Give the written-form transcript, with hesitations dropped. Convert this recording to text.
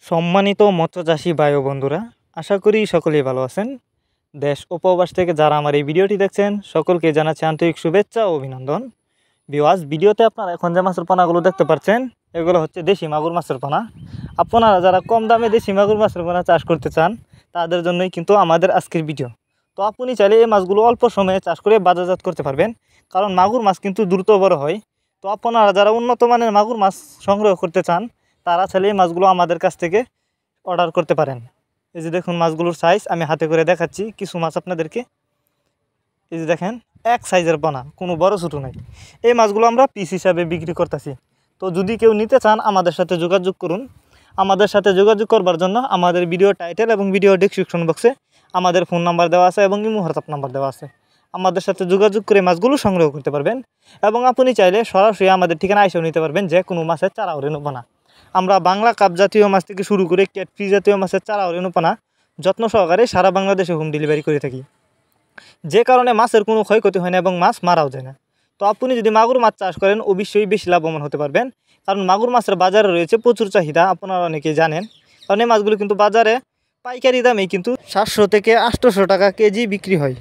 সম্মানিত মৎস্যচাষী ভাই ও বন্ধুরা, আশা করি সকলেই ভালো আছেন। দেশ ও প্রবাস থেকে যারা আমার এই ভিডিওটি দেখছেন সকলকে জানাচ্ছি আন্তরিক শুভেচ্ছা ও অভিনন্দন। ভিউয়ার্স, ভিডিওতে আপনারা এখন যে মাছের পোনাগুলো দেখতে পাচ্ছেন এগুলো হচ্ছে দেশি মাগুর মাছের পোনা। আপনারা যারা কম দামে দেশি মাগুর মাছের পোনা চাষ করতে চান তাদের জন্যই কিন্তু আমাদের আজকের ভিডিও। তো আপনি চাইলে এই মাছগুলো অল্প সময়ে চাষ করে বাজারজাত করতে পারবেন, কারণ মাগুর মাছ কিন্তু দ্রুত বড় হয়। তো আপনারা যারা উন্নত মানের মাগুর মাছ সংগ্রহ করতে চান তারা চাইলে এই মাছগুলো আমাদের কাছ থেকে অর্ডার করতে পারেন। এই যে দেখুন মাছগুলোর সাইজ, আমি হাতে করে দেখাচ্ছি কিছু মাছ আপনাদেরকে। এই যে দেখেন, এক সাইজের পোনা, কোনো বড় ছোটো নাই। এই মাছগুলো আমরা পিস হিসাবে বিক্রি করতেছি। তো যদি কেউ নিতে চান আমাদের সাথে যোগাযোগ করুন। আমাদের সাথে যোগাযোগ করবার জন্য আমাদের ভিডিও টাইটেল এবং ভিডিও ডেসক্রিপশন বক্সে আমাদের ফোন নাম্বার দেওয়া আছে এবং ইমো হোয়াটসঅ্যাপ নাম্বার দেওয়া আছে। আমাদের সাথে যোগাযোগ করে মাছগুলো সংগ্রহ করতে পারবেন এবং আপনি চাইলে সরাসরি আমাদের ঠিকানা এসেও নিতে পারবেন, যে কোনো মাছের চারা ও রেণুপোনা। আমরা বাংলা কাপ জাতীয় মাছ থেকে শুরু করে ক্যাটফিশ জাতীয় মাছের চারা ও রেণুপোনা যত্ন সহকারে সারা বাংলাদেশে হোম ডেলিভারি করে থাকি, যে কারণে মাছের কোনো ক্ষয়ক্ষতি হয় না এবং মাছ মারাও যায় না। তো আপনি যদি মাগুর মাছ চাষ করেন অবশ্যই বেশি লাভবান হতে পারবেন, কারণ মাগুর মাছের বাজারে রয়েছে প্রচুর চাহিদা, আপনারা অনেকেই জানেন। কারণ এই মাছগুলো কিন্তু বাজারে পাইকারি দামেই কিন্তু 700 থেকে 800 টাকা কেজি বিক্রি হয়।